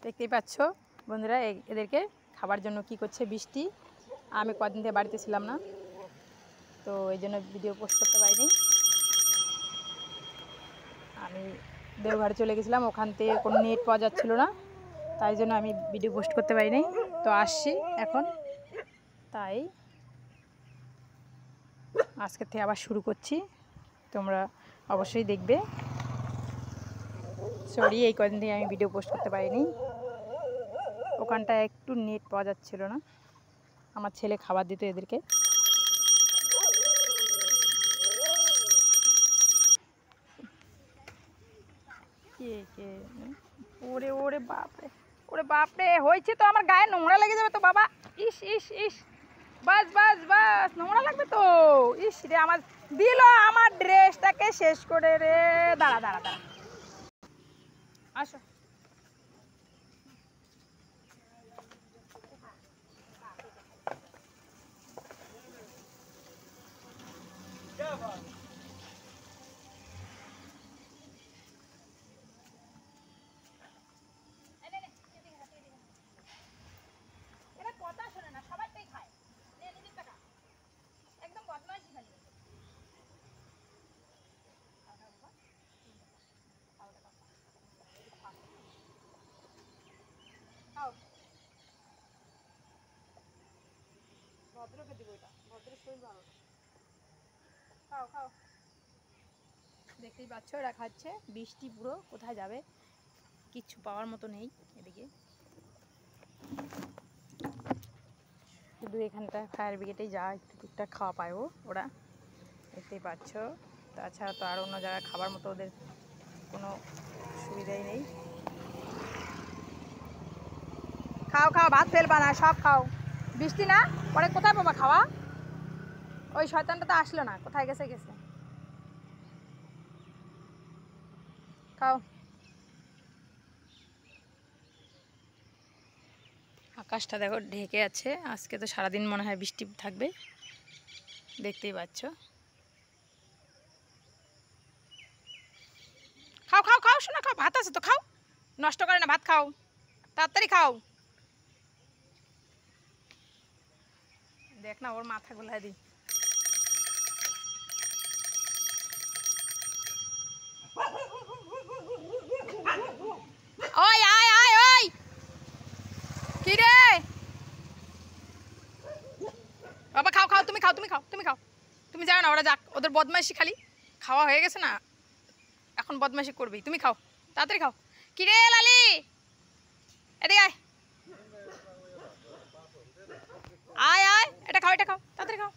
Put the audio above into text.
দেখতেই পাচ্ছ বন্ধুরা, এদেরকে খাবার জন্য কি করছে বৃষ্টি। আমি কদিন থেকে বাড়িতে ছিলাম না, তো এই জন্য ভিডিও পোস্ট করতে পারিনি। আমি দেওঘরে চলে গেছিলাম, ওখান থেকে কোনো নেট পাওয়া যাচ্ছিল না, তাই জন্য আমি ভিডিও পোস্ট করতে পারিনি। তো আসছি এখন, তাই আজকের থেকে আবার শুরু করছি, তোমরা অবশ্যই দেখবে। সরি, এই কদিন থেকে আমি ভিডিও পোস্ট করতে পারিনি, ওখানটায় একটু নেট পাওয়া যাচ্ছিল না। আমার ছেলে খাবার দিত এদেরকে। ওরে ওরে বাপরে, ওরে বাপরে, হয়েছে তো, আমার গায়ে নোংরা লেগে যাবে তো বাবা। ইস ইস ইস, বাস বাস বাস, নোংরা লাগবে তো। ইস রে, আমার দিল আমার ড্রেসটাকে শেষ করে রে। দাঁড়া দাঁড়া দাঁড়া, আসো। কথা শোনে না, সবারটাই খায়। একদম বদমাইশি খালি। খাও, ভদ্রকে দিব, এটা ভদ্রের শরীর ভালো। খাও খাও। দেখতেই পাচ্ছ এরা খাচ্ছে। বৃষ্টি পুরো কোথায় যাবে, কিচ্ছু পাওয়ার মতো নেই এদিকে। শুধু এখানটা ফায়ার ব্রিগেডেই যা একটু টুকটাক খাওয়া পায় ওরা, দেখতেই পাচ্ছ। তাছাড়া তো আর অন্য জায়গায় খাবার মতো ওদের কোনো সুবিধাই নেই। খাও খাও, ভাত ফেলবা না, সব খাও। বৃষ্টি না, পরে কোথায় পাবা খাওয়া? ওই শয়তানটা তো আসলো না, কোথায় গেছে গেছে। খাও। আকাশটা দেখো ঢেকে আছে, আজকে তো সারাদিন মনে হয় বৃষ্টি থাকবে, দেখতেই পাচ্ছ। খাও খাও খাও, শোনা খাও, ভাত আছে তো খাও, নষ্ট করে না, ভাত খাও, তাড়াতাড়ি খাও। দেখ না, ওর মাথা গোলায় দিই। ওই আয় আয়, ওই কি রে বাবা, খাও খাও, তুমি খাও, তুমি খাও, তুমি খাও। তুমি যাও না, ওরা যাক, ওদের বদমাইশি খালি। খাওয়া হয়ে গেছে না, এখন বদমাইশি করবি। তুমি খাও, তাড়াতাড়ি খাও। কি রে লালি, এদিকে আয় আয় আয়, এটা খাও, এটা খাও, তাড়াতাড়ি খাও।